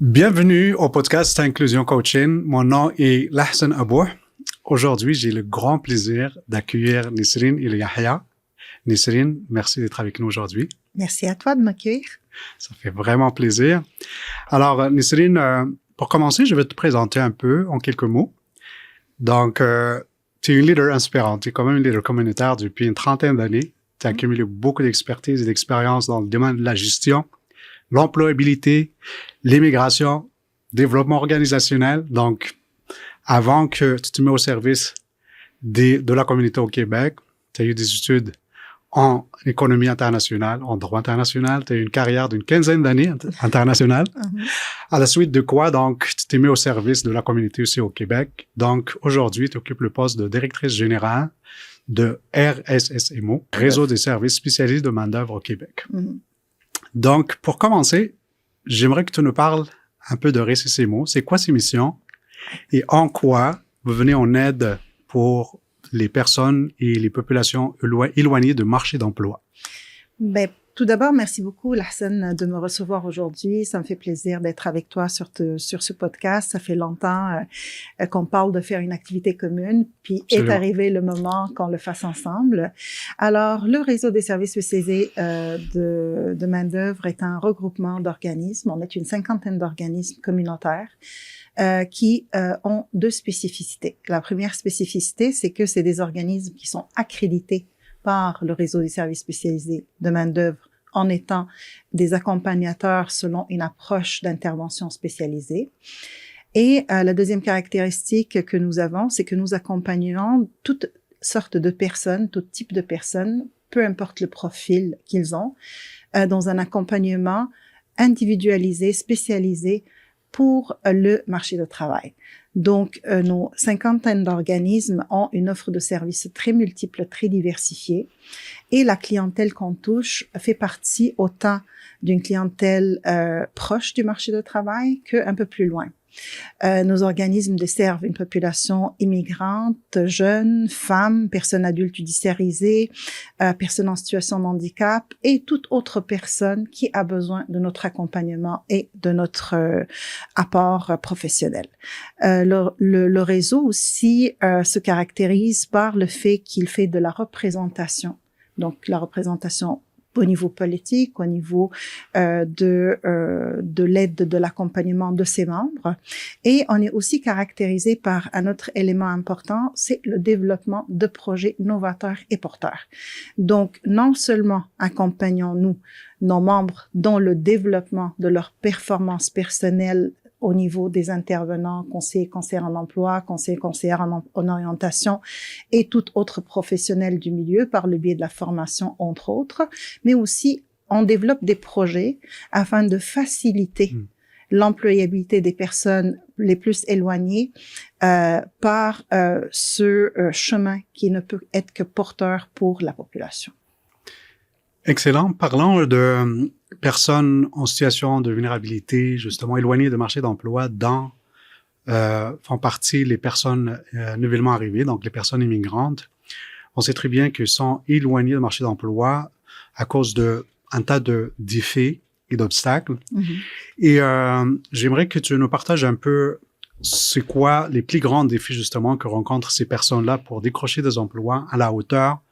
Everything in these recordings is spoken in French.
Bienvenue au podcast Inclusion Coaching. Mon nom est Lahsan Abouh. Aujourd'hui, j'ai le grand plaisir d'accueillir Nisrine El Yahya. Nisrine, merci d'être avec nous aujourd'hui. Merci à toi de m'accueillir. Ça fait vraiment plaisir. Alors, Nisrine, pour commencer, je vais te présenter un peu en quelques mots. Donc, tu es une leader inspirante. Tu es quand même une leader communautaire depuis une trentaine d'années. Tu as accumulé beaucoup d'expertise et d'expérience dans le domaine de la gestion, l'employabilité, l'immigration, développement organisationnel. Donc, avant que tu te mets au service de la communauté au Québec, tu as eu des études en économie internationale, en droit international. Tu as eu une carrière d'une quinzaine d'années internationale. À la suite de quoi, donc, tu t'es mis au service de la communauté aussi au Québec. Donc, aujourd'hui, tu occupes le poste de directrice générale de RSSMO, Réseau des services spécialisés de main-d'œuvre au Québec. Donc, pour commencer, j'aimerais que tu nous parles un peu de RSSMO. C'est quoi ces missions et en quoi vous venez en aide pour les personnes et les populations éloignées du marché d'emploi? Ben, tout d'abord, merci beaucoup, Lahsan, de me recevoir aujourd'hui. Ça me fait plaisir d'être avec toi sur ce podcast. Ça fait longtemps qu'on parle de faire une activité commune, puis Absolument. est arrivé le moment qu'on le fasse ensemble. Alors, le réseau des services spécialisés de main-d'œuvre est un regroupement d'organismes. On est une cinquantaine d'organismes communautaires qui ont deux spécificités. La première spécificité, c'est que c'est des organismes qui sont accrédités par le réseau des services spécialisés de main-d'œuvre en étant des accompagnateurs selon une approche d'intervention spécialisée. Et la deuxième caractéristique que nous avons, c'est que nous accompagnons toutes sortes de personnes, tout type de personnes, peu importe le profil qu'ils ont, dans un accompagnement individualisé, spécialisé pour le marché du travail. Donc, nos cinquantaines d'organismes ont une offre de services très multiple, très diversifiée. Et la clientèle qu'on touche fait partie autant d'une clientèle proche du marché du travail qu'un peu plus loin. Nos organismes desservent une population immigrante, jeunes, femmes, personnes adultes judiciarisées, personnes en situation de handicap et toute autre personne qui a besoin de notre accompagnement et de notre apport professionnel. Le réseau aussi se caractérise par le fait qu'il fait de la représentation. Donc, la représentation au niveau politique, au niveau de l'aide, de l'accompagnement de ses membres. Et on est aussi caractérisé par un autre élément important, c'est le développement de projets novateurs et porteurs. Donc, non seulement accompagnons-nous nos membres dans le développement de leur performance personnelle au niveau des intervenants, conseillers en emploi, conseillères en orientation et tout autre professionnel du milieu par le biais de la formation, entre autres, mais aussi on développe des projets afin de faciliter l'employabilité des personnes les plus éloignées par ce chemin qui ne peut être que porteur pour la population. Excellent. Parlons de personnes en situation de vulnérabilité, justement éloignées du marché d'emploi, font partie les personnes nouvellement arrivées, donc les personnes immigrantes. On sait très bien qu'elles sont éloignées du marché d'emploi à cause d'un tas de défis et d'obstacles. Et j'aimerais que tu nous partages un peu c'est quoi les plus grands défis justement que rencontrent ces personnes-là pour décrocher des emplois à la hauteur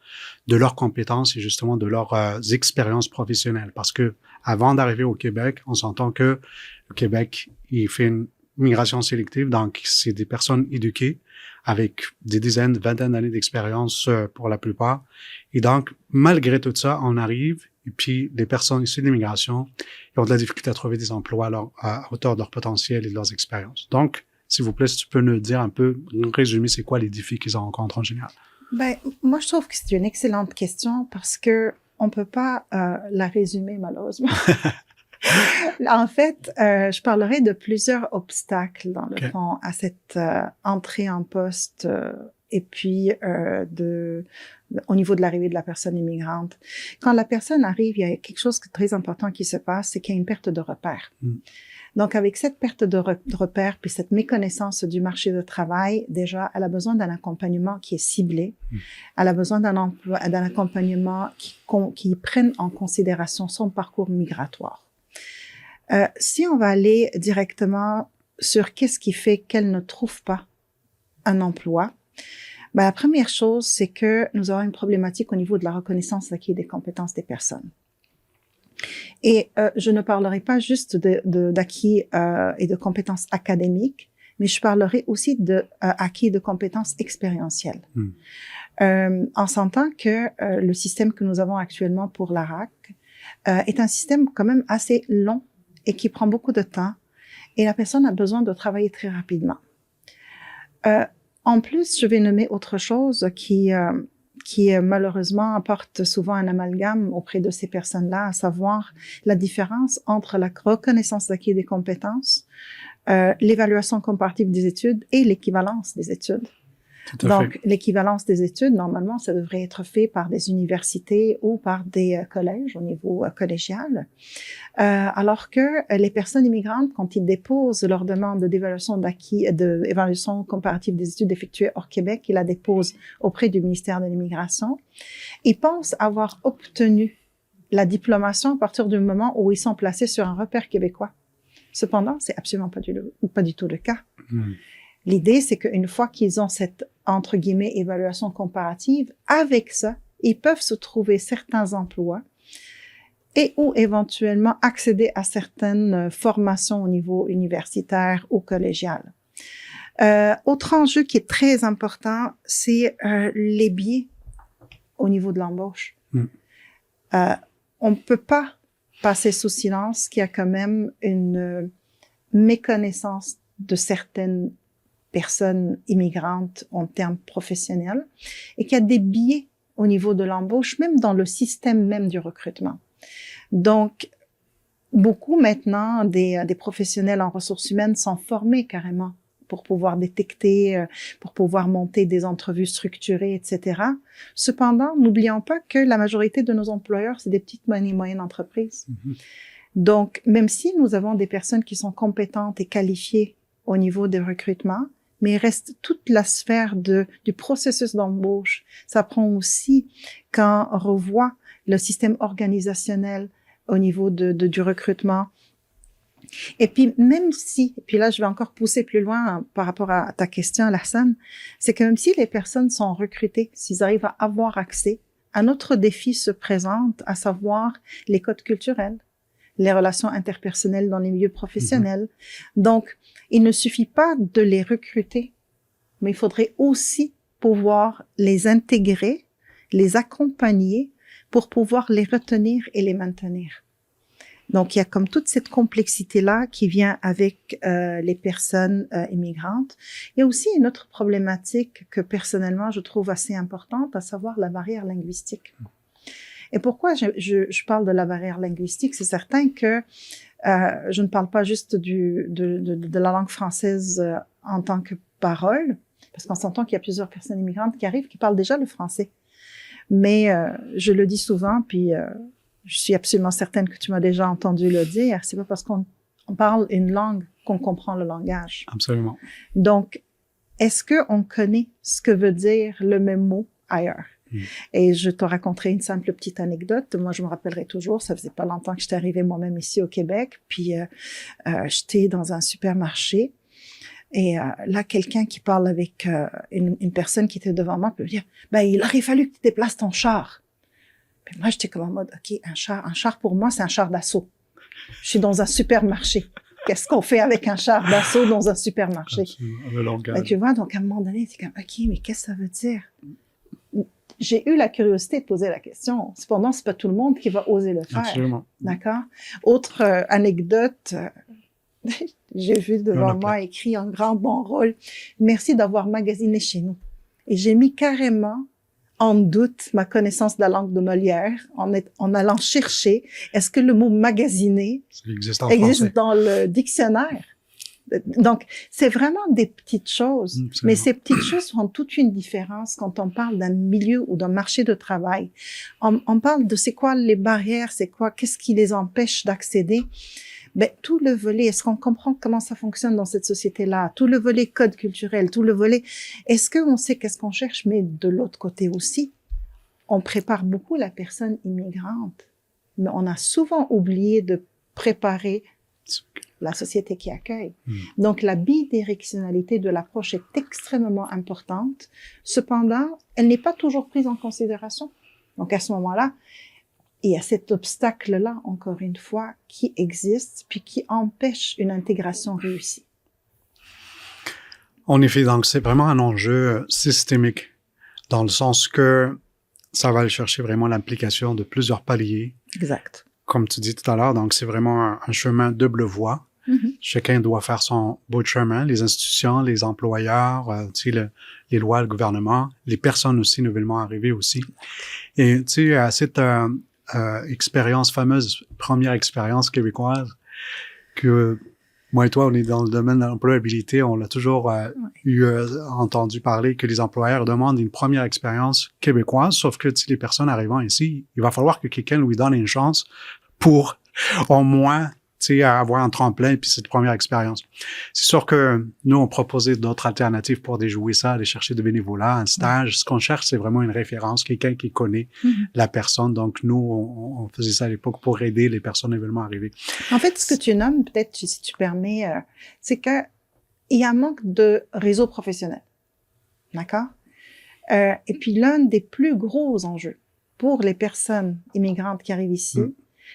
de leurs compétences et justement de leurs expériences professionnelles. Parce que avant d'arriver au Québec, on s'entend que le Québec, il fait une migration sélective, donc c'est des personnes éduquées avec des dizaines, vingtaines d'années d'expérience pour la plupart. Et donc, malgré tout ça, on arrive et puis les personnes issues de l'immigration ont de la difficulté à trouver des emplois à hauteur de leur potentiel et de leurs expériences. Donc, s'il vous plaît, si tu peux nous dire un peu, nous résumer, c'est quoi les défis qu'ils rencontrent en général? Ben, moi, je trouve que c'est une excellente question parce que on peut pas la résumer, malheureusement. En fait, je parlerai de plusieurs obstacles, dans le fond, à cette entrée en poste et puis au niveau de l'arrivée de la personne immigrante. Quand la personne arrive, il y a quelque chose de très important qui se passe, c'est qu'il y a une perte de repère. Donc, avec cette perte de repère puis cette méconnaissance du marché du travail, déjà, elle a besoin d'un accompagnement qui est ciblé. Elle a besoin d'un accompagnement qui prenne en considération son parcours migratoire. Si on va aller directement sur qu'est-ce qui fait qu'elles ne trouvent pas un emploi, ben, la première chose, c'est que nous avons une problématique au niveau de la reconnaissance d'acquis des compétences des personnes. Et je ne parlerai pas juste d'acquis et de compétences académiques, mais je parlerai aussi de acquis de compétences expérientielles. En sentant que le système que nous avons actuellement pour la RAC est un système quand même assez long et qui prend beaucoup de temps, et la personne a besoin de travailler très rapidement. En plus, je vais nommer autre chose qui malheureusement apporte souvent un amalgame auprès de ces personnes-là, à savoir la différence entre la reconnaissance d'acquis des compétences, l'évaluation comparative des études et l'équivalence des études. Donc, l'équivalence des études, normalement, ça devrait être fait par des universités ou par des collèges au niveau collégial. Alors que les personnes immigrantes, quand ils déposent leur demande d'évaluation d'acquis, d'évaluation comparative des études effectuées hors Québec, ils la déposent auprès du ministère de l'Immigration. Ils pensent avoir obtenu la diplomation à partir du moment où ils sont placés sur un repère québécois. Cependant, c'est absolument pas du tout le cas. L'idée, c'est qu'une fois qu'ils ont cette, entre guillemets, évaluation comparative, avec ça, ils peuvent se trouver certains emplois et ou éventuellement accéder à certaines formations au niveau universitaire ou collégial. Autre enjeu qui est très important, c'est les biais au niveau de l'embauche. On ne peut pas passer sous silence qu'il y a quand même une méconnaissance de certaines personnes immigrantes en termes professionnels et qu'il y a des biais au niveau de l'embauche, même dans le système même du recrutement. Donc, beaucoup maintenant des professionnels en ressources humaines sont formés carrément pour pouvoir détecter, pour pouvoir monter des entrevues structurées, etc. Cependant, n'oublions pas que la majorité de nos employeurs, c'est des petites et moyennes entreprises. Donc, même si nous avons des personnes qui sont compétentes et qualifiées au niveau des recrutements, mais il reste toute la sphère du processus d'embauche. Ça prend aussi quand on revoit le système organisationnel au niveau du recrutement. Et puis, même si, et puis là, je vais encore pousser plus loin par rapport à ta question, Lassane, c'est que même si les personnes sont recrutées, s'ils arrivent à avoir accès, un autre défi se présente, à savoir les codes culturels, les relations interpersonnelles dans les milieux professionnels. Donc, il ne suffit pas de les recruter, mais il faudrait aussi pouvoir les intégrer, les accompagner pour pouvoir les retenir et les maintenir. Donc, il y a comme toute cette complexité-là qui vient avec les personnes immigrantes. Il y a aussi une autre problématique que personnellement je trouve assez importante, à savoir la barrière linguistique. Et pourquoi je parle de la barrière linguistique? C'est certain que je ne parle pas juste de la langue française en tant que parole, parce qu'on s'entend qu'il y a plusieurs personnes immigrantes qui arrivent, qui parlent déjà le français. Mais je le dis souvent, puis je suis absolument certaine que tu m'as déjà entendu le dire, c'est pas parce qu'on parle une langue qu'on comprend le langage. Absolument. Donc, est-ce qu'on connaît ce que veut dire le même mot ailleurs? Et je te raconterai une simple petite anecdote. Moi, je me rappellerai toujours, ça faisait pas longtemps que j'étais arrivée moi-même ici au Québec, puis j'étais dans un supermarché et là, quelqu'un qui parle avec une personne qui était devant moi peut me dire, ben, il aurait fallu que tu déplaces ton char. Puis moi, j'étais comme en mode, OK, un char pour moi, c'est un char d'assaut. Je suis dans un supermarché. Qu'est-ce qu'on fait avec un char d'assaut dans un supermarché? Le langage. Ben, tu vois, donc à un moment donné, c'est comme, OK, mais qu'est-ce que ça veut dire? J'ai eu la curiosité de poser la question. Cependant, c'est pas tout le monde qui va oser le faire. Absolument. D'accord? Autre anecdote, j'ai vu devant moi écrit en grand bon rôle, merci d'avoir magasiné chez nous. Et j'ai mis carrément en doute ma connaissance de la langue de Molière en allant chercher, est-ce que le mot magasiner existe en existe français dans le dictionnaire? Donc, c'est vraiment des petites choses. Absolument. Mais ces petites choses font toute une différence quand on parle d'un milieu ou d'un marché de travail. On parle de c'est quoi les barrières, c'est quoi, qu'est-ce qui les empêche d'accéder. Ben, tout le volet, est-ce qu'on comprend comment ça fonctionne dans cette société-là? Tout le volet code culturel, tout le volet, est-ce qu'on sait qu'est-ce qu'on cherche? Mais de l'autre côté aussi, on prépare beaucoup la personne immigrante. Mais on a souvent oublié de préparer la société qui accueille. Donc, la bidirectionnalité de l'approche est extrêmement importante. Cependant, elle n'est pas toujours prise en considération. Donc, à ce moment-là, il y a cet obstacle-là, encore une fois, qui existe, puis qui empêche une intégration réussie. En effet, donc c'est vraiment un enjeu systémique, dans le sens que ça va aller chercher vraiment l'implication de plusieurs paliers. Exact. Comme tu dis tout à l'heure, donc c'est vraiment un chemin double voie. Chacun doit faire son bout de chemin, les institutions, les employeurs, les lois, le gouvernement, les personnes aussi nouvellement arrivées aussi. Et tu sais, à cette expérience fameuse, première expérience québécoise, que moi et toi, on est dans le domaine de l'employabilité, on l'a toujours entendu parler que les employeurs demandent une première expérience québécoise, sauf que les personnes arrivant ici, il va falloir que quelqu'un lui donne une chance pour au moins avoir un tremplin puis cette première expérience. C'est sûr que nous, on proposait d'autres alternatives pour déjouer ça, aller chercher de bénévolat, un stage. Ce qu'on cherche, c'est vraiment une référence, quelqu'un qui connaît la personne. Donc, nous, on faisait ça à l'époque pour aider les personnes éventuellement arrivées. En fait, ce que tu nommes, peut-être, si tu permets, c'est que il y a un manque de réseau professionnel. D'accord? Et puis, l'un des plus gros enjeux pour les personnes immigrantes qui arrivent ici,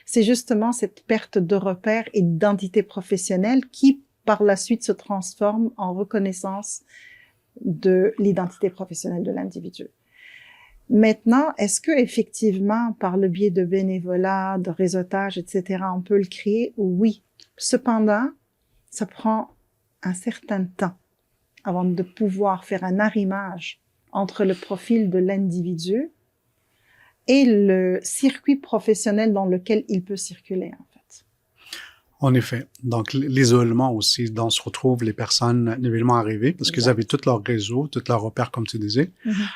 c'est justement cette perte de repères et d'identité professionnelle qui, par la suite, se transforme en reconnaissance de l'identité professionnelle de l'individu. Maintenant, est-ce que effectivement, par le biais de bénévolat, de réseautage, etc., on peut le créer? Oui. Cependant, ça prend un certain temps avant de pouvoir faire un arrimage entre le profil de l'individu et le circuit professionnel dans lequel il peut circuler, en fait. En effet. Donc, l'isolement aussi, dont se retrouvent les personnes nouvellement arrivées, parce qu'ils avaient tout leur réseau, tout leur repère, comme tu disais.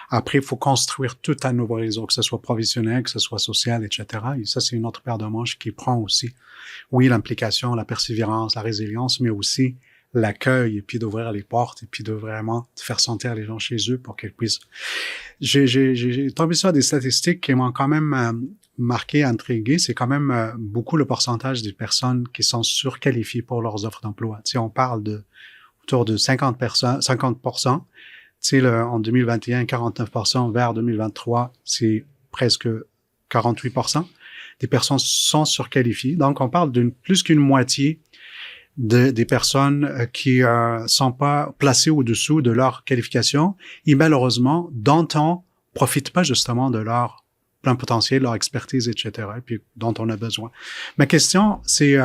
Après, il faut construire tout un nouveau réseau, que ce soit professionnel, que ce soit social, etc. Et ça, c'est une autre paire de manches qui prend aussi, oui, l'implication, la persévérance, la résilience, mais aussi l'accueil, et puis d'ouvrir les portes, et puis de vraiment faire sentir les gens chez eux pour qu'ils puissent. J'ai tombé sur des statistiques qui m'ont quand même marqué, intrigué. C'est quand même beaucoup le pourcentage des personnes qui sont surqualifiées pour leurs offres d'emploi. Tu sais, on parle de autour de 50%. Tu sais, en 2021, 49%, vers 2023, c'est presque 48%. Des personnes sont surqualifiées. Donc, on parle d'une plus qu'une moitié des personnes qui sont pas placées au-dessous de leur qualification et malheureusement, dont on profite pas justement de leur plein potentiel, leur expertise, etc., et puis dont on a besoin. Ma question, c'est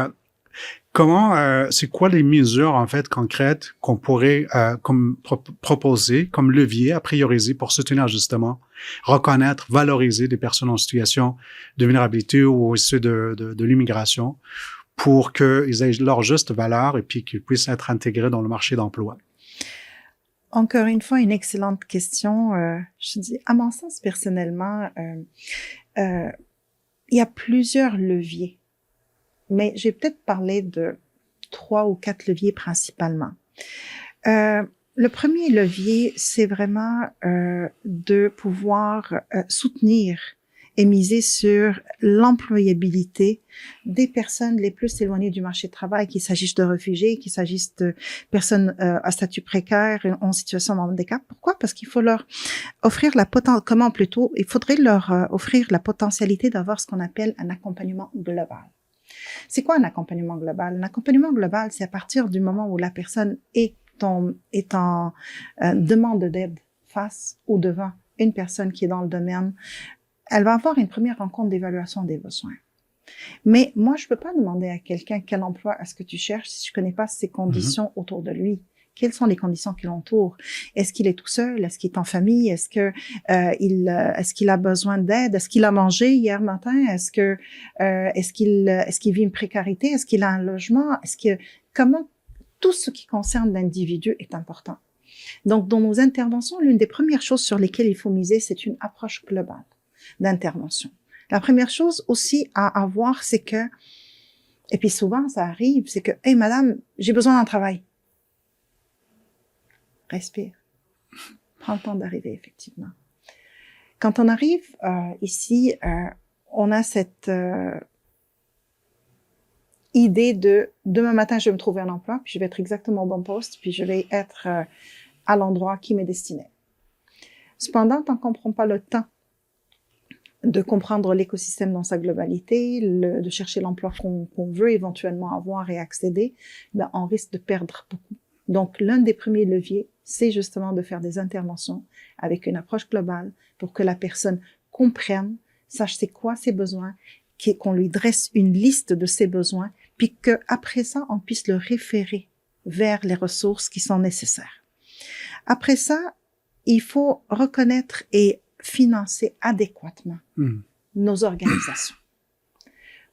c'est quoi les mesures en fait concrètes qu'on pourrait proposer comme levier à prioriser pour soutenir justement, reconnaître, valoriser des personnes en situation de vulnérabilité ou issues de l'immigration, pour qu'ils aient leur juste valeur et puis qu'ils puissent être intégrés dans le marché d'emploi? Encore une fois, une excellente question. Je dis, à mon sens, personnellement, il y a plusieurs leviers, mais j'ai peut-être parlé de 3 ou 4 leviers principalement. Le premier levier, c'est vraiment de pouvoir soutenir et miser sur l'employabilité des personnes les plus éloignées du marché de travail, qu'il s'agisse de réfugiés, qu'il s'agisse de personnes à statut précaire, en situation de handicap. Pourquoi? Parce qu'il faut leur offrir il faudrait leur offrir la potentialité d'avoir ce qu'on appelle un accompagnement global. C'est quoi un accompagnement global? Un accompagnement global, c'est à partir du moment où la personne est en demande d'aide face ou devant une personne qui est dans le domaine. Elle va avoir une première rencontre d'évaluation des besoins. Mais moi, je peux pas demander à quelqu'un quel emploi est-ce que tu cherches si je connais pas ses conditions autour de lui. Quelles sont les conditions qui l'entourent? Est-ce qu'il est tout seul? Est-ce qu'il est en famille? Est-ce qu'il a besoin d'aide? Est-ce qu'il a mangé hier matin? Est-ce qu'il vit une précarité? Est-ce qu'il a un logement? Comment tout ce qui concerne l'individu est important. Donc, dans nos interventions, l'une des premières choses sur lesquelles il faut miser, c'est une approche globale d'intervention. La première chose aussi à avoir, c'est que, et puis souvent ça arrive, c'est que, hey madame, j'ai besoin d'un travail. Respire. Prends le temps d'arriver, effectivement. Quand on arrive ici, on a cette idée de demain matin, je vais me trouver un emploi, puis je vais être exactement au bon poste, puis je vais être à l'endroit qui m'est destiné. Cependant, tant qu'on ne prend pas le temps de comprendre l'écosystème dans sa globalité, de chercher l'emploi qu'on veut éventuellement avoir et accéder, ben, on risque de perdre beaucoup. Donc, l'un des premiers leviers, c'est justement de faire des interventions avec une approche globale pour que la personne comprenne, sache c'est quoi ses besoins, qu'on lui dresse une liste de ses besoins, puis qu'après ça, on puisse le référer vers les ressources qui sont nécessaires. Après ça, il faut reconnaître et financer adéquatement nos organisations.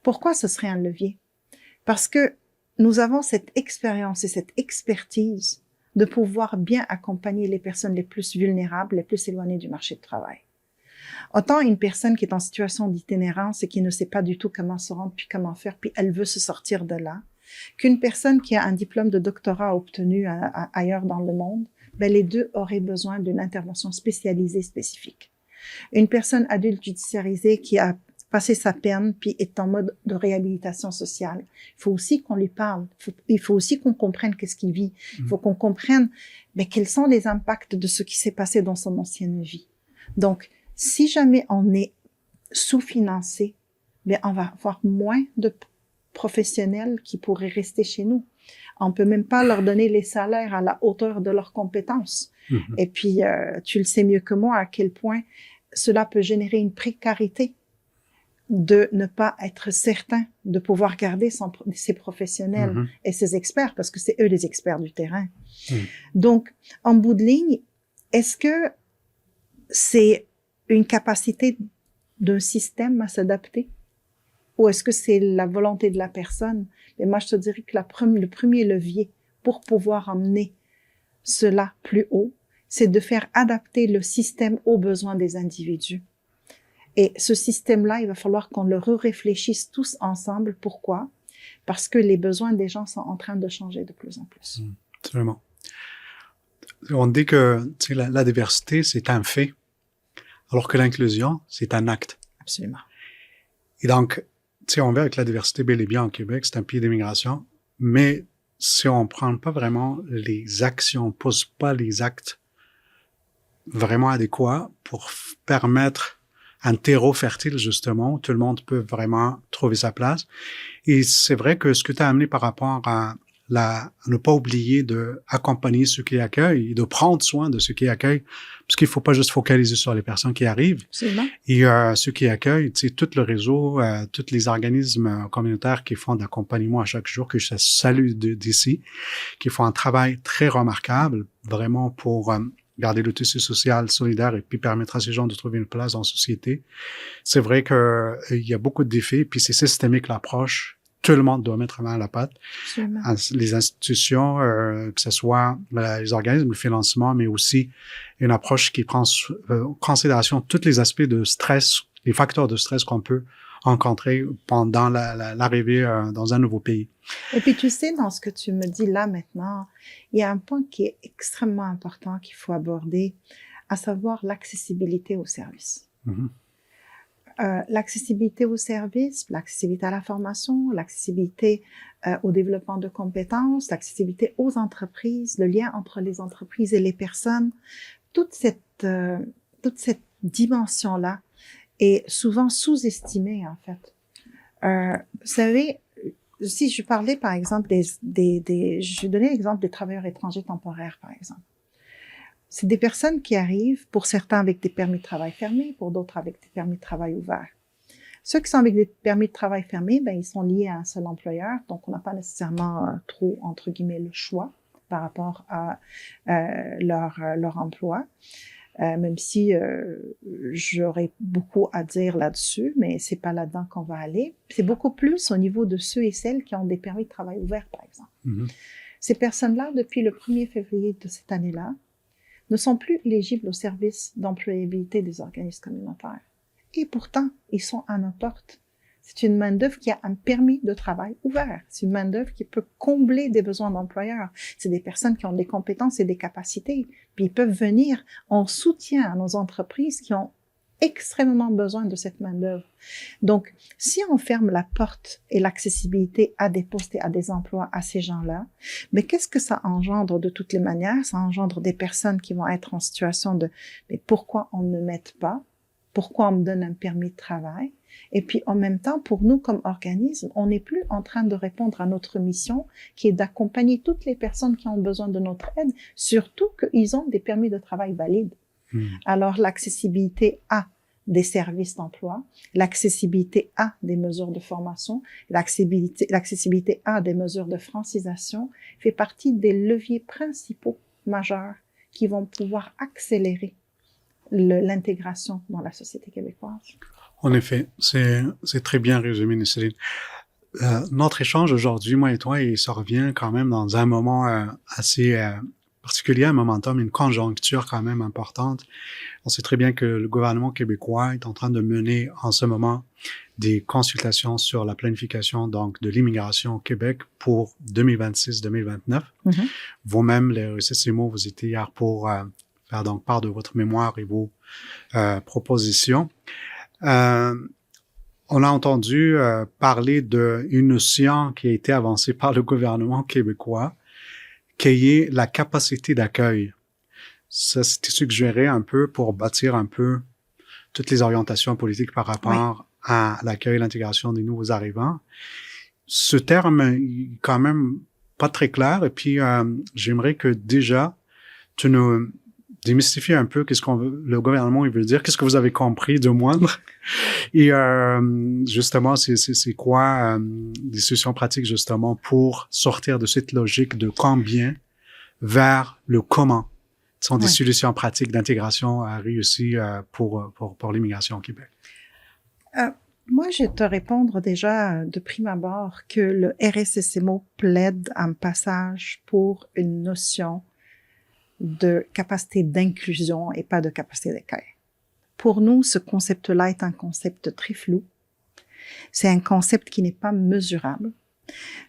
Pourquoi ce serait un levier? Parce que nous avons cette expérience et cette expertise de pouvoir bien accompagner les personnes les plus vulnérables, les plus éloignées du marché du travail. Autant une personne qui est en situation d'itinérance et qui ne sait pas du tout comment se rendre, puis comment faire, puis elle veut se sortir de là, qu'une personne qui a un diplôme de doctorat obtenu ailleurs dans le monde, ben les deux auraient besoin d'une intervention spécialisée spécifique. Une personne adulte judiciarisée qui a passé sa peine puis est en mode de réhabilitation sociale, il faut aussi qu'on lui parle, il faut aussi qu'on comprenne qu'est-ce qu'il vit, il faut qu'on comprenne quels sont les impacts de ce qui s'est passé dans son ancienne vie. Donc, si jamais on est sous-financé, on va avoir moins de professionnels qui pourraient rester chez nous. On peut même pas leur donner les salaires à la hauteur de leurs compétences. Et puis, tu le sais mieux que moi à quel point cela peut générer une précarité de ne pas être certain de pouvoir garder ses professionnels et ses experts, parce que c'est eux les experts du terrain. Donc, en bout de ligne, est-ce que c'est une capacité d'un système à s'adapter? Ou est-ce que c'est la volonté de la personne? Et moi, je te dirais que le premier levier pour pouvoir emmener cela plus haut, c'est de faire adapter le système aux besoins des individus. Et ce système-là, il va falloir qu'on le réfléchisse tous ensemble. Pourquoi? Parce que les besoins des gens sont en train de changer de plus en plus. Absolument. On dit que la diversité, c'est un fait, alors que l'inclusion, c'est un acte. Absolument. Et donc, on voit avec la diversité bel et bien au Québec, c'est un pays d'immigration, mais si on ne prend pas vraiment les actions, on ne pose pas les actes vraiment adéquats pour permettre un terreau fertile, justement, où tout le monde peut vraiment trouver sa place. Et c'est vrai que ce que tu as amené par rapport à ne pas oublier de accompagner ceux qui accueillent et de prendre soin de ceux qui accueillent, parce qu'il faut pas juste focaliser sur les personnes qui arrivent. Absolument. Et ceux qui accueillent, tout le réseau, tous les organismes communautaires qui font d'accompagnement à chaque jour, que je salue d'ici, qui font un travail très remarquable, vraiment pour garder le tissu social solidaire et puis permettre à ces gens de trouver une place dans la société. C'est vrai que il y a beaucoup de défis, puis c'est systémique l'approche. Tout le monde doit mettre la main à la pâte. Absolument. Les institutions, que ce soit les organismes, le financement, mais aussi une approche qui prend en considération tous les aspects de stress, les facteurs de stress qu'on peut rencontrer pendant l'arrivée dans un nouveau pays. Et puis, tu sais, dans ce que tu me dis là maintenant, il y a un point qui est extrêmement important qu'il faut aborder, à savoir l'accessibilité aux services. L'accessibilité aux services, l'accessibilité à la formation, l'accessibilité au développement de compétences, l'accessibilité aux entreprises, le lien entre les entreprises et les personnes, toute cette dimension-là est souvent sous-estimée, en fait. Vous savez, si je parlais, par exemple, je donnais l'exemple des travailleurs étrangers temporaires, par exemple. C'est des personnes qui arrivent, pour certains avec des permis de travail fermés, pour d'autres avec des permis de travail ouverts. Ceux qui sont avec des permis de travail fermés, ils sont liés à un seul employeur, donc on n'a pas nécessairement trop, entre guillemets, le choix par rapport à leur emploi. Même si j'aurais beaucoup à dire là-dessus, mais c'est pas là-dedans qu'on va aller. C'est beaucoup plus au niveau de ceux et celles qui ont des permis de travail ouverts, par exemple. Ces personnes-là, depuis le 1er février de cette année-là, ne sont plus éligibles au service d'employabilité des organismes communautaires. Et pourtant, ils sont à nos portes. C'est une main-d'œuvre qui a un permis de travail ouvert. C'est une main-d'œuvre qui peut combler des besoins d'employeurs. C'est des personnes qui ont des compétences et des capacités. Puis ils peuvent venir en soutien à nos entreprises qui ont extrêmement besoin de cette main-d'œuvre. Donc, si on ferme la porte et l'accessibilité à des postes et à des emplois à ces gens-là, mais qu'est-ce que ça engendre de toutes les manières? Ça engendre des personnes qui vont être en situation de « mais pourquoi on ne m'aide pas? Pourquoi on me donne un permis de travail? » Et puis, en même temps, pour nous, comme organisme, on n'est plus en train de répondre à notre mission, qui est d'accompagner toutes les personnes qui ont besoin de notre aide, surtout qu'ils ont des permis de travail valides. Alors, l'accessibilité à des services d'emploi, l'accessibilité à des mesures de formation, l'accessibilité à des mesures de francisation fait partie des leviers principaux majeurs qui vont pouvoir accélérer l'intégration dans la société québécoise. En effet, c'est très bien résumé, Nisrine. Notre échange aujourd'hui, moi et toi, il se revient quand même dans un moment assez particulier, un momentum, une conjoncture quand même importante. On sait très bien que le gouvernement québécois est en train de mener en ce moment des consultations sur la planification donc de l'immigration au Québec pour 2026-2029. Vous-même, les RSSMO, vous étiez hier pour faire donc part de votre mémoire et vos propositions. On a entendu parler d'une notion qui a été avancée par le gouvernement québécois, qui est la capacité d'accueil. Ça, c'était suggéré un peu pour bâtir un peu toutes les orientations politiques par rapport à l'accueil et l'intégration des nouveaux arrivants. Ce terme est quand même pas très clair, et puis j'aimerais que déjà tu nous démystifies un peu qu'est-ce le gouvernement il veut dire, qu'est-ce que vous avez compris de moindre, et justement c'est quoi des solutions pratiques justement pour sortir de cette logique de combien vers le comment. Ce sont des solutions pratiques d'intégration réussies pour l'immigration au Québec. Moi, je vais te répondre déjà de prime abord que le RSSMO plaide en passage pour une notion de capacité d'inclusion et pas de capacité d'accueil. Pour nous, ce concept-là est un concept très flou. C'est un concept qui n'est pas mesurable.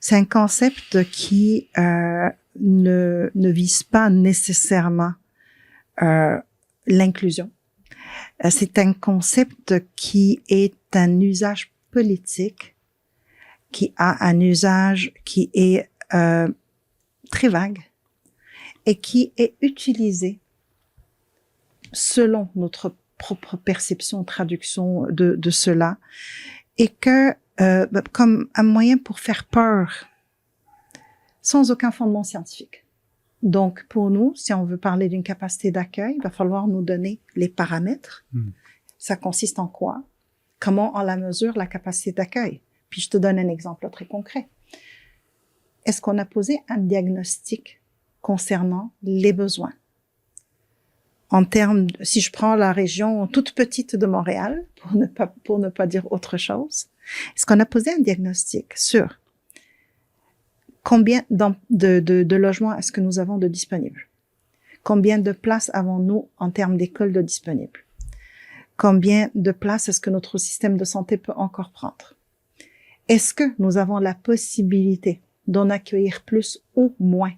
C'est un concept qui ne vise pas nécessairement l'inclusion. C'est un concept qui est un usage politique, qui a un usage qui est très vague et qui est utilisé selon notre propre perception, traduction de cela, et que comme un moyen pour faire peur, sans aucun fondement scientifique. Donc, pour nous, si on veut parler d'une capacité d'accueil, il va falloir nous donner les paramètres. Ça consiste en quoi? Comment on la mesure, la capacité d'accueil? Puis, je te donne un exemple très concret. Est-ce qu'on a posé un diagnostic concernant les besoins? En termes, si je prends la région toute petite de Montréal, pour ne pas dire autre chose, est-ce qu'on a posé un diagnostic sur combien de logements est-ce que nous avons de disponibles? Combien de places avons-nous en termes d'écoles de disponibles? Combien de places est-ce que notre système de santé peut encore prendre? Est-ce que nous avons la possibilité d'en accueillir plus ou moins?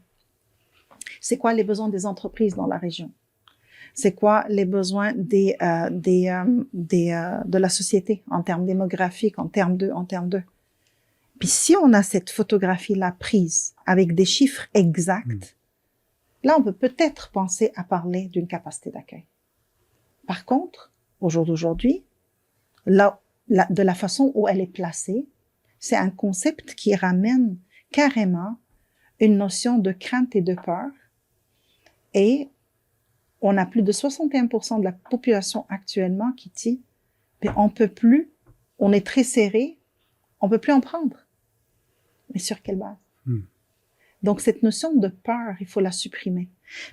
C'est quoi les besoins des entreprises dans la région? C'est quoi les besoins de la société en termes démographiques, en termes de. Puis si on a cette photographie-là prise avec des chiffres exacts, là, on peut peut-être penser à parler d'une capacité d'accueil. Par contre, au jour d'aujourd'hui, de la façon où elle est placée, c'est un concept qui ramène carrément une notion de crainte et de peur. Et on a plus de 61% de la population actuellement qui dit « on peut plus, on est très serré, on peut plus en prendre ». Mais sur quelle base? Donc, cette notion de peur, il faut la supprimer.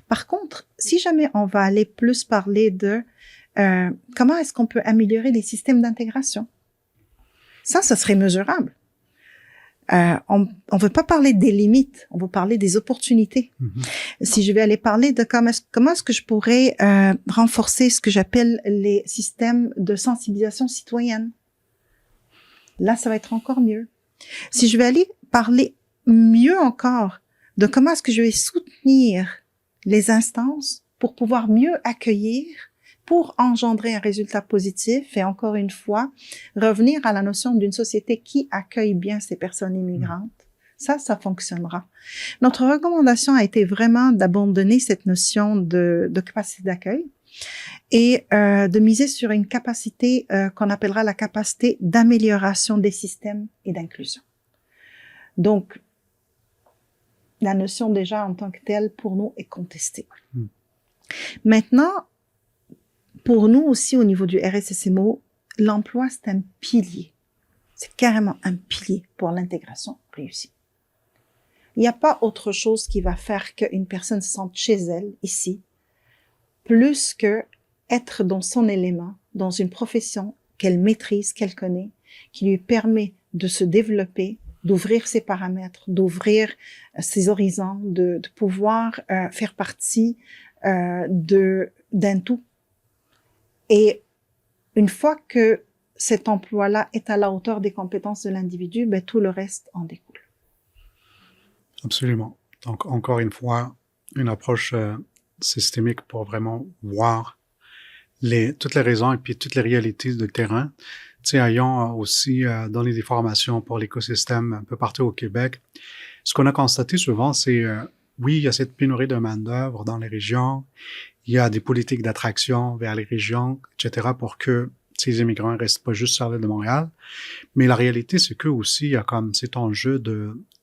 Par contre, si jamais on va aller plus parler de comment est-ce qu'on peut améliorer les systèmes d'intégration, ça serait mesurable. On veut pas parler des limites, on veut parler des opportunités. Si je vais aller parler de comment est-ce que je pourrais renforcer ce que j'appelle les systèmes de sensibilisation citoyenne, là, ça va être encore mieux. Si je vais aller parler mieux encore de comment est-ce que je vais soutenir les instances pour pouvoir mieux accueillir, pour engendrer un résultat positif et encore une fois, revenir à la notion d'une société qui accueille bien ces personnes immigrantes. Ça fonctionnera. Notre recommandation a été vraiment d'abandonner cette notion de capacité d'accueil et de miser sur une capacité qu'on appellera la capacité d'amélioration des systèmes et d'inclusion. Donc, la notion déjà en tant que telle, pour nous, est contestée. Maintenant, pour nous aussi, au niveau du RSSMO, l'emploi, c'est un pilier. C'est carrément un pilier pour l'intégration réussie. Il n'y a pas autre chose qui va faire qu'une personne se sente chez elle, ici, plus que être dans son élément, dans une profession qu'elle maîtrise, qu'elle connaît, qui lui permet de se développer, d'ouvrir ses paramètres, d'ouvrir ses horizons, de pouvoir faire partie d'un tout. Et une fois que cet emploi-là est à la hauteur des compétences de l'individu, ben, tout le reste en découle. Absolument. Donc, encore une fois, une approche systémique pour vraiment voir toutes les raisons et puis toutes les réalités du terrain. Tu sais, ayant aussi donné des formations pour l'écosystème un peu partout au Québec, ce qu'on a constaté souvent, c'est, oui, il y a cette pénurie de main-d'œuvre dans les régions, il y a des politiques d'attraction vers les régions, etc., pour que ces immigrants ne restent pas juste sur l'île de Montréal. Mais la réalité, c'est que aussi, il y a comme cet enjeu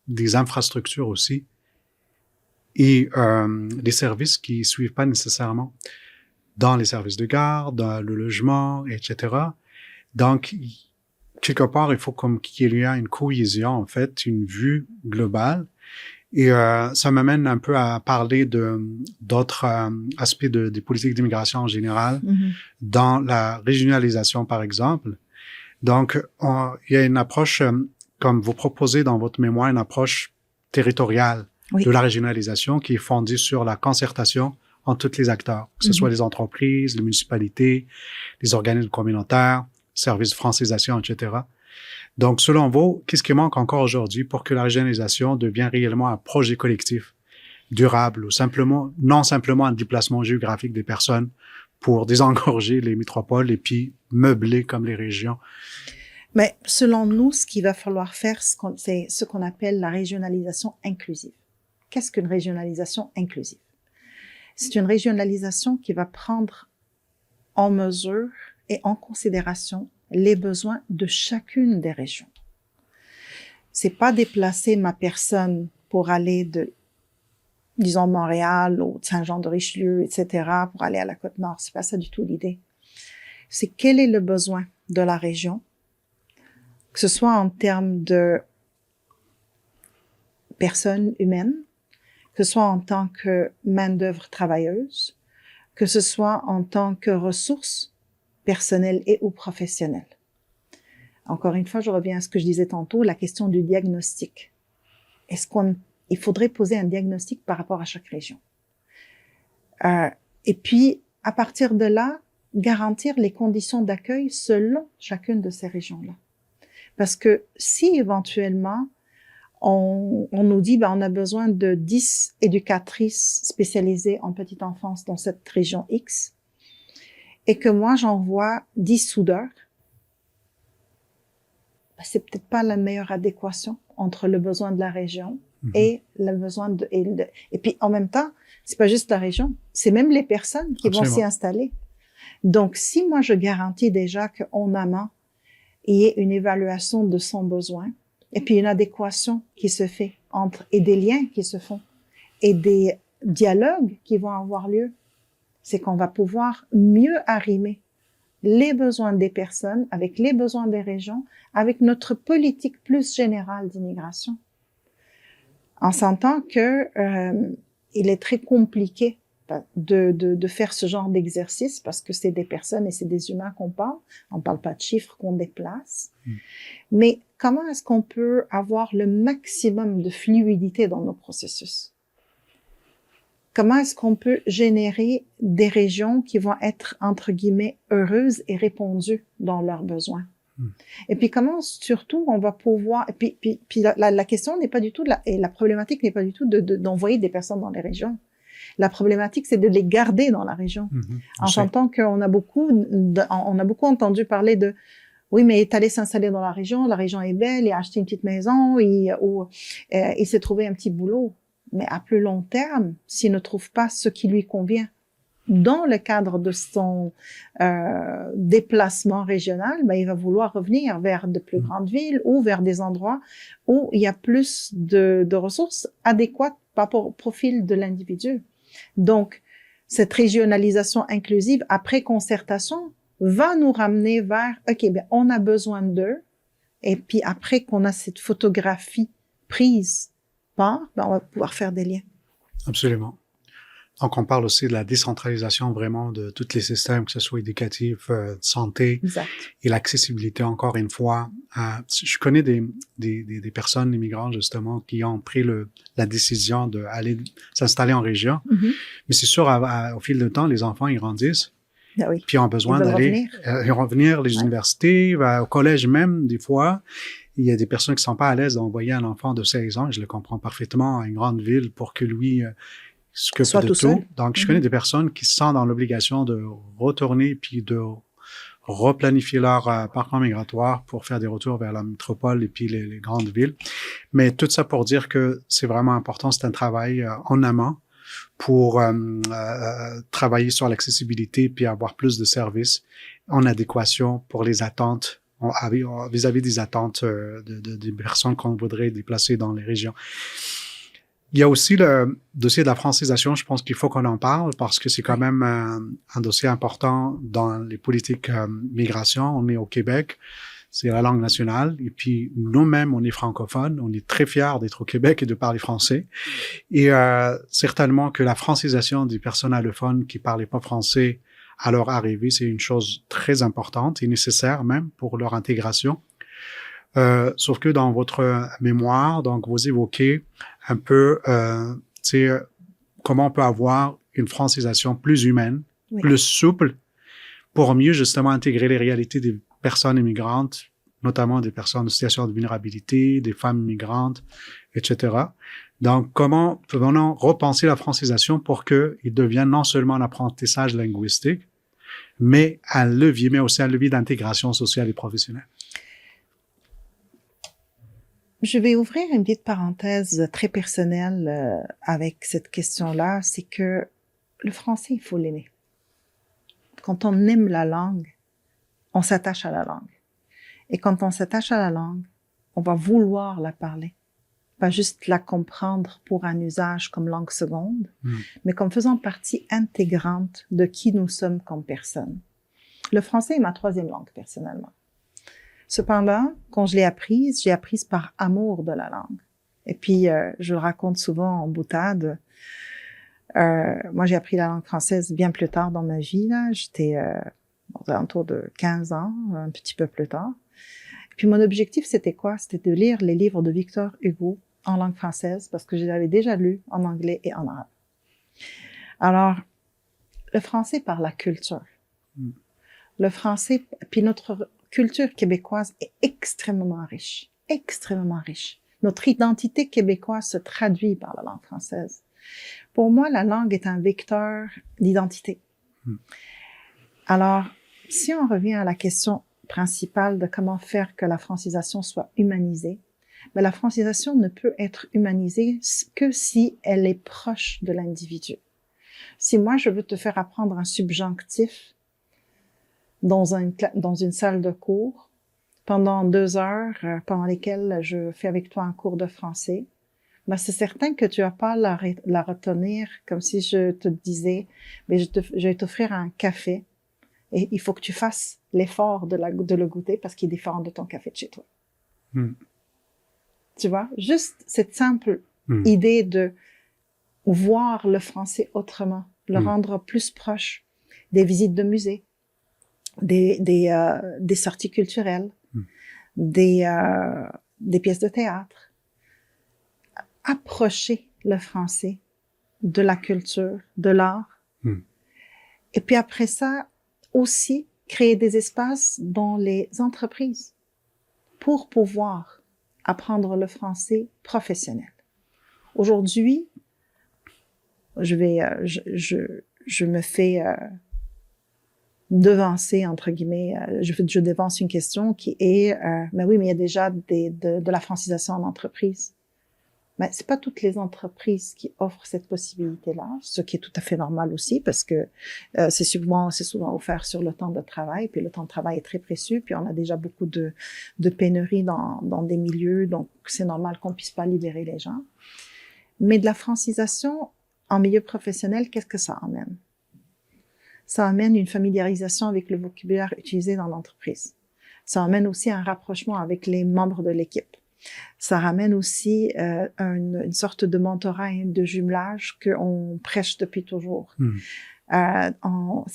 des infrastructures aussi et des services qui suivent pas nécessairement dans les services de garde, dans le logement, etc. Donc, quelque part, il faut comme qu'il y ait une cohésion, en fait, une vue globale. Et ça m'amène un peu à parler d'autres aspects des politiques d'immigration en général, dans la régionalisation, par exemple. Donc, il y a une approche, comme vous proposez dans votre mémoire, une approche territoriale de la régionalisation qui est fondée sur la concertation entre tous les acteurs, que ce soit les entreprises, les municipalités, les organismes communautaires, services de francisation, etc. Donc, selon vous, qu'est-ce qui manque encore aujourd'hui pour que la régionalisation devienne réellement un projet collectif, durable, ou non simplement un déplacement géographique des personnes pour désengorger les métropoles et puis meubler comme les régions? Mais selon nous, ce qu'il va falloir faire, c'est ce qu'on appelle la régionalisation inclusive. Qu'est-ce qu'une régionalisation inclusive? C'est une régionalisation qui va prendre en mesure et en considération les besoins de chacune des régions. C'est pas déplacer ma personne pour aller de, disons, Montréal ou Saint-Jean-de-Richelieu, etc., pour aller à la Côte-Nord. C'est pas ça du tout l'idée. C'est quel est le besoin de la région, que ce soit en termes de personnes humaines, que ce soit en tant que main-d'œuvre travailleuse, que ce soit en tant que ressources personnelles et ou professionnelles. Encore une fois, je reviens à ce que je disais tantôt, la question du diagnostic. Il faudrait poser un diagnostic par rapport à chaque région. Et puis, à partir de là, garantir les conditions d'accueil selon chacune de ces régions-là. Parce que si éventuellement, on nous dit, on a besoin de 10 éducatrices spécialisées en petite enfance dans cette région X, et que moi, j'envoie 10 soudeurs, c'est peut-être pas la meilleure adéquation entre le besoin de la région et le besoin et puis, en même temps, c'est pas juste la région, c'est même les personnes qui vont s'y installer. Donc, si moi, je garantis déjà qu'en amont, il y ait une évaluation de son besoin, et puis une adéquation qui se fait et des liens qui se font, et des dialogues qui vont avoir lieu, c'est qu'on va pouvoir mieux arrimer les besoins des personnes avec les besoins des régions, avec notre politique plus générale d'immigration. On s'entend que il est très compliqué de faire ce genre d'exercice parce que c'est des personnes et c'est des humains qu'on parle. On parle pas de chiffres qu'on déplace. Mais comment est-ce qu'on peut avoir le maximum de fluidité dans nos processus? Comment est-ce qu'on peut générer des régions qui vont être, entre guillemets, heureuses et répondues dans leurs besoins? Et puis comment, surtout, on va pouvoir... Et puis la question n'est pas du tout... Et la problématique n'est pas du tout d'envoyer des personnes dans les régions. La problématique, c'est de les garder dans la région. J'entends qu'on a on a beaucoup entendu parler de oui, mais il est allé s'installer dans la région est belle, il a acheté une petite maison, il s'est trouvé un petit boulot. Mais à plus long terme, s'il ne trouve pas ce qui lui convient dans le cadre de son déplacement régional, ben, il va vouloir revenir vers de plus grandes villes ou vers des endroits où il y a plus de ressources adéquates par rapport au profil de l'individu. Donc, cette régionalisation inclusive, après concertation, va nous ramener vers, OK, ben, on a besoin d'eux. Et puis après qu'on a cette photographie prise par, ben, on va pouvoir faire des liens. Absolument. Donc, on parle aussi de la décentralisation vraiment de tous les systèmes, que ce soit éducatif, de santé, exact. Et l'accessibilité, encore une fois. Je connais des personnes immigrantes, justement, qui ont pris la décision d'aller s'installer en région. Mais c'est sûr, au fil du temps, les enfants, ils grandissent. Ben oui. Puis ils ont besoin d'aller revenir les universités, au collège même, des fois. Il y a des personnes qui sont pas à l'aise d'envoyer un enfant de 16 ans, je le comprends parfaitement, à une grande ville pour que lui s'occupe de tout. Donc, je connais des personnes qui se sentent dans l'obligation de retourner puis de replanifier leur parcours migratoire pour faire des retours vers la métropole et puis les grandes villes. Mais tout ça pour dire que c'est vraiment important, c'est un travail en amont pour travailler sur l'accessibilité puis avoir plus de services en adéquation pour les attentes vis-à-vis des attentes des personnes qu'on voudrait déplacer dans les régions. Il y a aussi le dossier de la francisation. Je pense qu'il faut qu'on en parle parce que c'est quand même un dossier important dans les politiques migration. On est au Québec, c'est la langue nationale. Et puis nous-mêmes, on est francophones. On est très fiers d'être au Québec et de parler français. Et certainement que la francisation des personnes allophones qui parlaient pas français à leur arrivée, c'est une chose très importante et nécessaire même pour leur intégration. Sauf que dans votre mémoire, donc vous évoquez un peu, comment on peut avoir une francisation plus humaine, plus souple, pour mieux justement intégrer les réalités des personnes immigrantes, notamment des personnes en situation de vulnérabilité, des femmes migrantes, etc. Donc, comment peut-on repenser la francisation pour qu'il devienne non seulement un apprentissage linguistique, mais aussi un levier d'intégration sociale et professionnelle? Je vais ouvrir une petite parenthèse très personnelle avec cette question-là, c'est que le français, il faut l'aimer. Quand on aime la langue, on s'attache à la langue. Et quand on s'attache à la langue, on va vouloir la parler. Pas juste la comprendre pour un usage comme langue seconde, mais comme faisant partie intégrante de qui nous sommes comme personne. Le français est ma troisième langue, personnellement. Cependant, quand je l'ai apprise par amour de la langue. Et puis, je le raconte souvent en boutade. Moi, j'ai appris la langue française bien plus tard dans ma vie. Là, j'étais aux alentours de 15 ans, un petit peu plus tard. Et puis, mon objectif, c'était quoi? C'était de lire les livres de Victor Hugo en langue française parce que je l'avais déjà lu en anglais et en arabe. Alors, le français par la culture. Le français, puis notre culture québécoise est extrêmement riche, extrêmement riche. Notre identité québécoise se traduit par la langue française. Pour moi, la langue est un vecteur d'identité. Alors, si on revient à la question principale de comment faire que la francisation soit humanisée, mais la francisation ne peut être humanisée que si elle est proche de l'individu. Si moi, je veux te faire apprendre un subjonctif dans une salle de cours pendant 2 heures, pendant lesquelles je fais avec toi un cours de français, ben c'est certain que tu vas pas la retenir comme si je te disais, mais je vais t'offrir un café et il faut que tu fasses l'effort de le goûter parce qu'il est différent de ton café de chez toi. Tu vois, juste cette simple idée de voir le français autrement, le rendre plus proche des visites de musées, des sorties culturelles, des pièces de théâtre. Approcher le français de la culture, de l'art. Et puis après ça, aussi créer des espaces dans les entreprises pour pouvoir apprendre le français professionnel. Aujourd'hui, je me fais devancer, entre guillemets, je devance une question qui est, mais oui, mais il y a déjà de la francisation en entreprise. Mais c'est pas toutes les entreprises qui offrent cette possibilité-là, ce qui est tout à fait normal aussi, parce que c'est souvent offert sur le temps de travail, puis le temps de travail est très précieux, puis on a déjà beaucoup de pénuries dans des milieux, donc c'est normal qu'on puisse pas libérer les gens. Mais de la francisation en milieu professionnel, qu'est-ce que ça amène? Ça amène une familiarisation avec le vocabulaire utilisé dans l'entreprise. Ça amène aussi un rapprochement avec les membres de l'équipe. Ça ramène aussi une sorte de mentorat et de jumelage qu'on prêche depuis toujours. Ça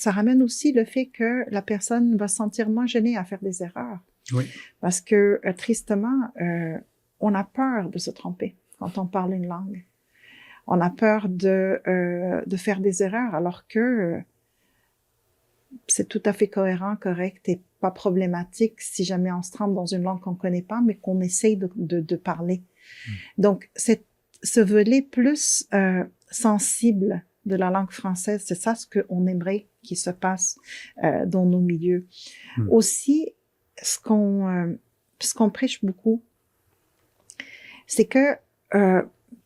ramène aussi le fait que la personne va se sentir moins gênée à faire des erreurs. Oui. Parce que, tristement, on a peur de se tromper quand on parle une langue. On a peur de faire des erreurs, alors que c'est tout à fait cohérent, correct et pas problématique si jamais on se trompe dans une langue qu'on connaît pas, mais qu'on essaye de parler. Donc, ce volet plus sensible de la langue française, c'est ça ce qu'on aimerait qu'il se passe dans nos milieux. Aussi, ce qu'on prêche beaucoup, c'est que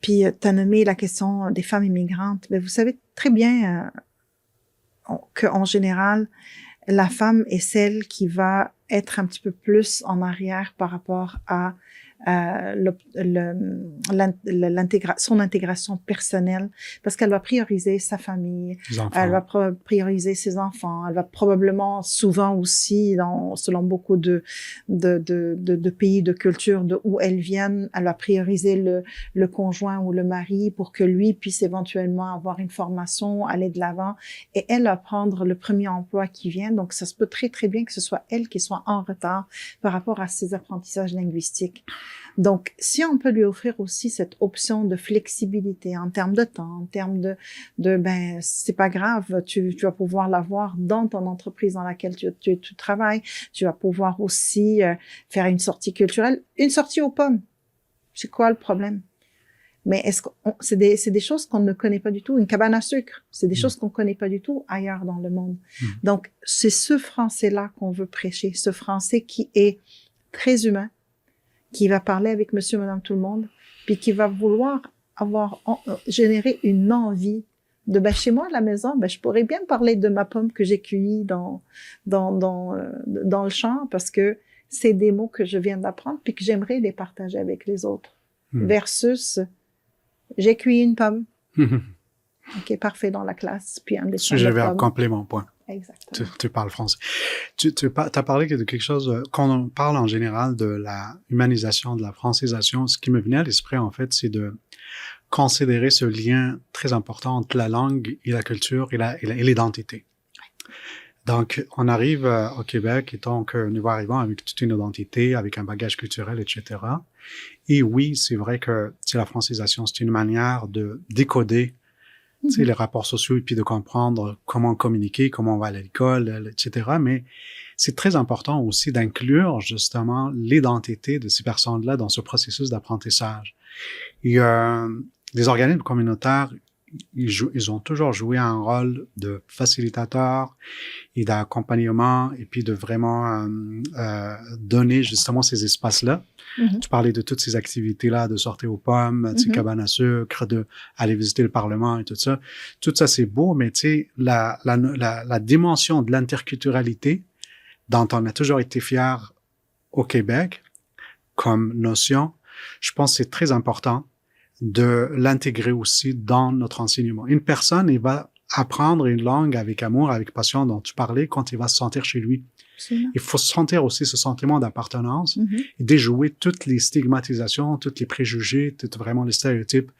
puis tu as nommé la question des femmes immigrantes, mais vous savez très bien qu'en général, la femme est celle qui va être un petit peu plus en arrière par rapport à son intégration personnelle, parce qu'elle va prioriser sa famille, elle va prioriser ses enfants, elle va probablement souvent aussi, selon beaucoup de pays, de cultures où elles viennent, elle va prioriser le conjoint ou le mari pour que lui puisse éventuellement avoir une formation, aller de l'avant, et elle va prendre le premier emploi qui vient. Donc ça se peut très très bien que ce soit elle qui soit en retard par rapport à ses apprentissages linguistiques. Donc, si on peut lui offrir aussi cette option de flexibilité en termes de temps, en termes ben, c'est pas grave, tu vas pouvoir l'avoir dans ton entreprise dans laquelle tu travailles. Tu vas pouvoir aussi faire une sortie culturelle, une sortie aux pommes. C'est quoi le problème? Mais c'est des choses qu'on ne connaît pas du tout. Une cabane à sucre, c'est des choses qu'on connaît pas du tout ailleurs dans le monde. Donc, c'est ce français-là qu'on veut prêcher, ce français qui est très humain, qui va parler avec monsieur, madame, tout le monde, puis qui va vouloir générer une envie de, ben, chez moi, à la maison, ben, je pourrais bien parler de ma pomme que j'ai cueillie dans le champ, parce que c'est des mots que je viens d'apprendre, puis que j'aimerais les partager avec les autres. Versus, j'ai cueilli une pomme. OK, parfait, dans la classe, puis un dessin Sujet verbe complément, point. Exactement. Tu parles français. Tu as parlé de quelque chose, quand on parle en général de la humanisation, de la francisation, ce qui me venait à l'esprit, en fait, c'est de considérer ce lien très important entre la langue et la culture et l'identité. Donc, on arrive au Québec, et donc, nous arrivons avec toute une identité, avec un bagage culturel, etc. Et oui, c'est vrai que la francisation, c'est une manière de décoder les rapports sociaux et puis de comprendre comment communiquer, comment on va à l'école, etc. Mais c'est très important aussi d'inclure justement l'identité de ces personnes-là dans ce processus d'apprentissage. Et les organismes communautaires, ils ont toujours joué un rôle de facilitateur et d'accompagnement et puis de vraiment donner justement ces espaces-là. Tu parlais de toutes ces activités-là, de sortir aux pommes, de cabanes à sucre, de aller visiter le Parlement et tout ça. Tout ça, c'est beau, mais tu sais, la dimension de l'interculturalité dont on a toujours été fiers au Québec comme notion, je pense que c'est très important de l'intégrer aussi dans notre enseignement. Une personne, il va apprendre une langue avec amour, avec passion dont tu parlais quand il va se sentir chez lui. Absolument. Il faut sentir aussi ce sentiment d'appartenance et déjouer toutes les stigmatisations, tous les préjugés, vraiment les stéréotypes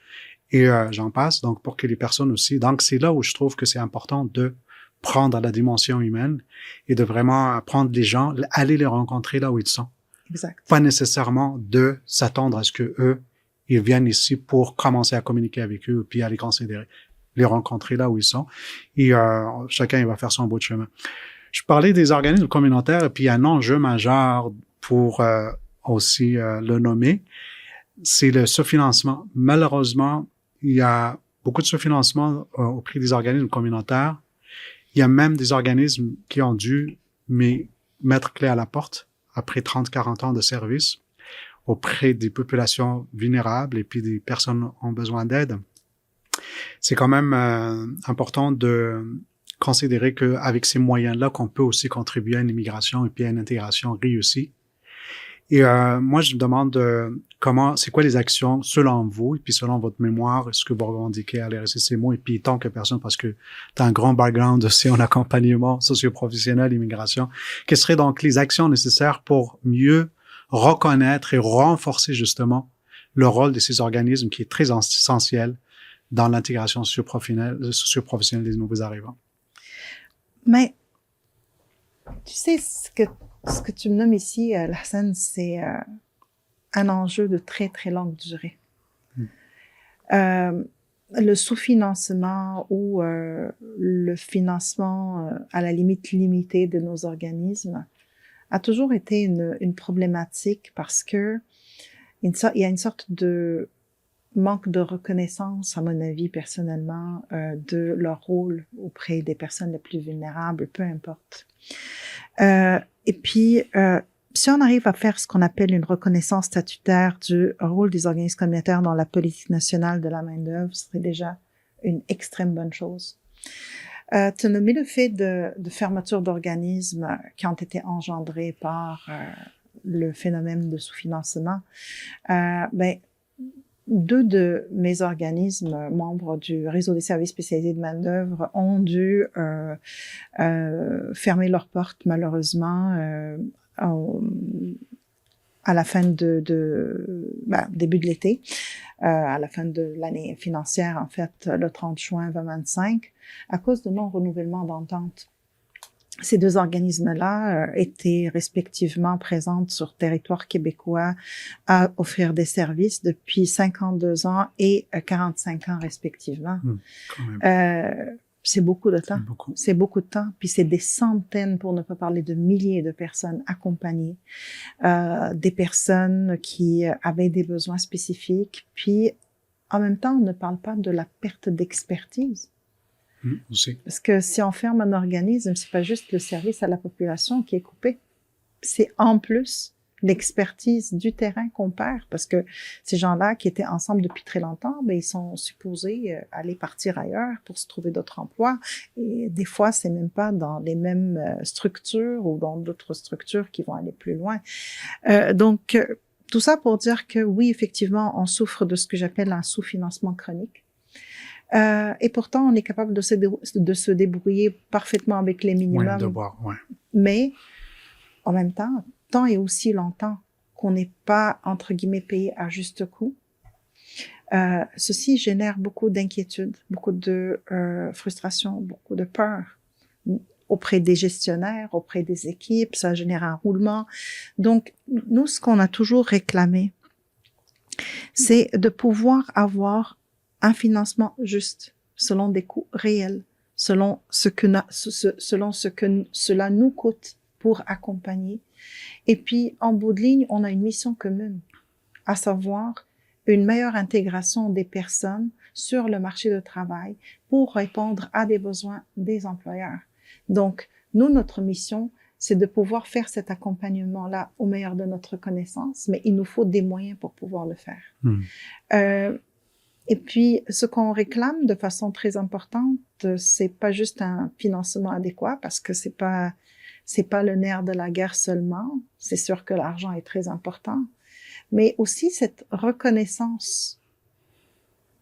et j'en passe. Donc, pour que les personnes aussi... Donc, c'est là où je trouve que c'est important de prendre la dimension humaine et de vraiment prendre les gens, aller les rencontrer là où ils sont. Exact. Pas nécessairement de s'attendre à ce que eux ils viennent ici pour commencer à communiquer avec eux puis à les considérer, les rencontrer là où ils sont. Et chacun, il va faire son bout de chemin. Je parlais des organismes communautaires et puis un enjeu majeur pour aussi le nommer, c'est le sous-financement. Malheureusement, il y a beaucoup de sous-financement auprès des organismes communautaires. Il y a même des organismes qui ont dû mettre clé à la porte après 30-40 ans de service auprès des populations vulnérables et puis des personnes en besoin d'aide. C'est quand même important de considérer qu'avec ces moyens-là, qu'on peut aussi contribuer à une immigration et puis à une intégration réussie. Et moi, je me demande c'est quoi les actions selon vous et puis selon votre mémoire, est-ce que vous revendiquez à l'RSCCMO et puis tant que personne, parce que tu as un grand background aussi en accompagnement socio-professionnel, immigration, quelles seraient donc les actions nécessaires pour mieux reconnaître et renforcer justement le rôle de ces organismes qui est très essentiel dans l'intégration socio-professionnelle des nouveaux arrivants? Mais, tu sais, ce que tu me nommes ici, Lassane, c'est un enjeu de très, très longue durée. Le sous-financement ou le financement à la limite limitée de nos organismes a toujours été une problématique parce que il y a une sorte de manque de reconnaissance, à mon avis, personnellement, de leur rôle auprès des personnes les plus vulnérables, peu importe. Et puis, si on arrive à faire ce qu'on appelle une reconnaissance statutaire du rôle des organismes communautaires dans la politique nationale de la main-d'œuvre, ce serait déjà une extrême bonne chose. Tu as nommé le fait de fermeture d'organismes qui ont été engendrés par le phénomène de sous-financement. Deux de mes organismes, membres du réseau des services spécialisés de main-d'œuvre, ont dû fermer leurs portes, malheureusement, à la fin début de l'été, à la fin de l'année financière, en fait, le 30 juin 2025, à cause de non-renouvellement d'entente. Ces deux organismes-là étaient respectivement présents sur territoire québécois à offrir des services depuis 52 ans et 45 ans respectivement. Quand même. C'est beaucoup de temps. C'est beaucoup de temps. Puis c'est des centaines, pour ne pas parler de milliers de personnes accompagnées, des personnes qui avaient des besoins spécifiques. Puis en même temps, on ne parle pas de la perte d'expertise. Aussi. Parce que si on ferme un organisme, c'est pas juste le service à la population qui est coupé. C'est en plus l'expertise du terrain qu'on perd, parce que ces gens-là qui étaient ensemble depuis très longtemps, ils sont supposés aller partir ailleurs pour se trouver d'autres emplois. Et des fois, c'est même pas dans les mêmes structures ou dans d'autres structures qui vont aller plus loin. Donc, tout ça pour dire que oui, effectivement, on souffre de ce que j'appelle un sous-financement chronique. Et pourtant, on est capable de se débrouiller parfaitement avec les minimums. Mais, en même temps, tant et aussi longtemps qu'on n'est pas, entre guillemets, payé à juste coût, ceci génère beaucoup d'inquiétude, beaucoup de frustration, beaucoup de peur auprès des gestionnaires, auprès des équipes. Ça génère un roulement. Donc, nous, ce qu'on a toujours réclamé, c'est de pouvoir avoir un financement juste, selon des coûts réels, selon ce que cela nous coûte pour accompagner. Et puis, en bout de ligne, on a une mission commune, à savoir une meilleure intégration des personnes sur le marché du travail pour répondre à des besoins des employeurs. Donc, nous, notre mission, c'est de pouvoir faire cet accompagnement-là au meilleur de notre connaissance, mais il nous faut des moyens pour pouvoir le faire. Et puis, ce qu'on réclame de façon très importante, c'est pas juste un financement adéquat, parce que c'est pas le nerf de la guerre seulement. C'est sûr que l'argent est très important, mais aussi cette reconnaissance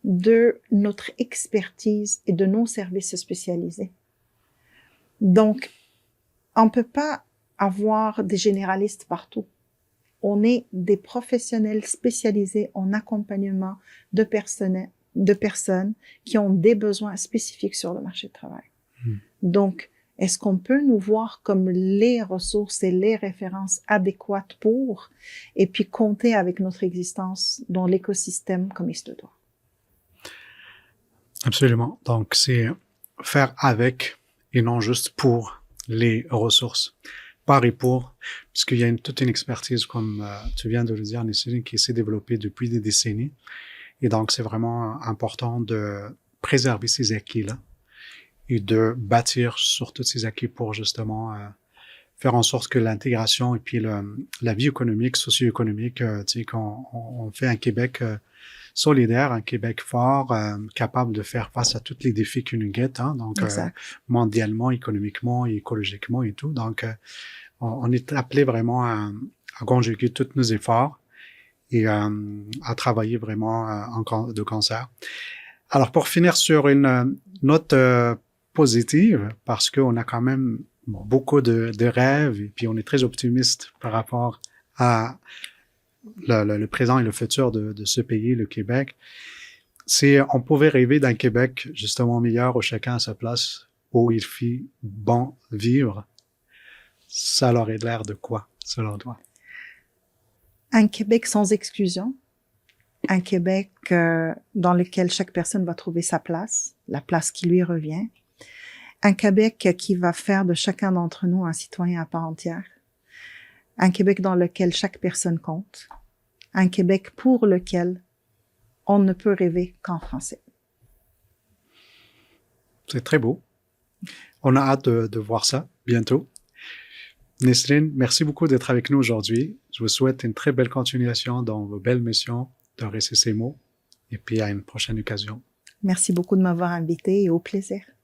de notre expertise et de nos services spécialisés. Donc, on peut pas avoir des généralistes partout. On est des professionnels spécialisés en accompagnement de personnes qui ont des besoins spécifiques sur le marché du travail. Donc, est-ce qu'on peut nous voir comme les ressources et les références adéquates pour, et puis compter avec notre existence dans l'écosystème comme il se doit? Absolument. Donc, c'est faire avec et non juste pour les ressources. Par et pour, puisqu'il y a toute une expertise, comme tu viens de le dire, Nisrine, qui s'est développée depuis des décennies. Et donc, c'est vraiment important de préserver ces acquis-là et de bâtir sur tous ces acquis pour justement faire en sorte que l'intégration et puis la vie économique, socio-économique, tu sais, qu'on fait un Québec solidaire, un Québec fort, capable de faire face à tous les défis qui nous guettent, hein, donc mondialement, économiquement et écologiquement et tout. Donc, on est appelé vraiment à conjuguer tous nos efforts et à travailler vraiment de concert. Alors, pour finir sur une note positive, parce qu'on a quand même beaucoup de rêves et puis on est très optimiste par rapport à le présent et le futur de ce pays, le Québec. On pouvait rêver d'un Québec justement meilleur où chacun à sa place, où il fit bon vivre. Ça aurait l'air de quoi, selon toi? Un Québec sans exclusion, un Québec dans lequel chaque personne va trouver sa place, la place qui lui revient, un Québec qui va faire de chacun d'entre nous un citoyen à part entière, un Québec dans lequel chaque personne compte, un Québec pour lequel on ne peut rêver qu'en français. C'est très beau. On a hâte de voir ça bientôt. Nesrine, merci beaucoup d'être avec nous aujourd'hui. Je vous souhaite une très belle continuation dans vos belles missions de RCCMO et puis à une prochaine occasion. Merci beaucoup de m'avoir invité et au plaisir.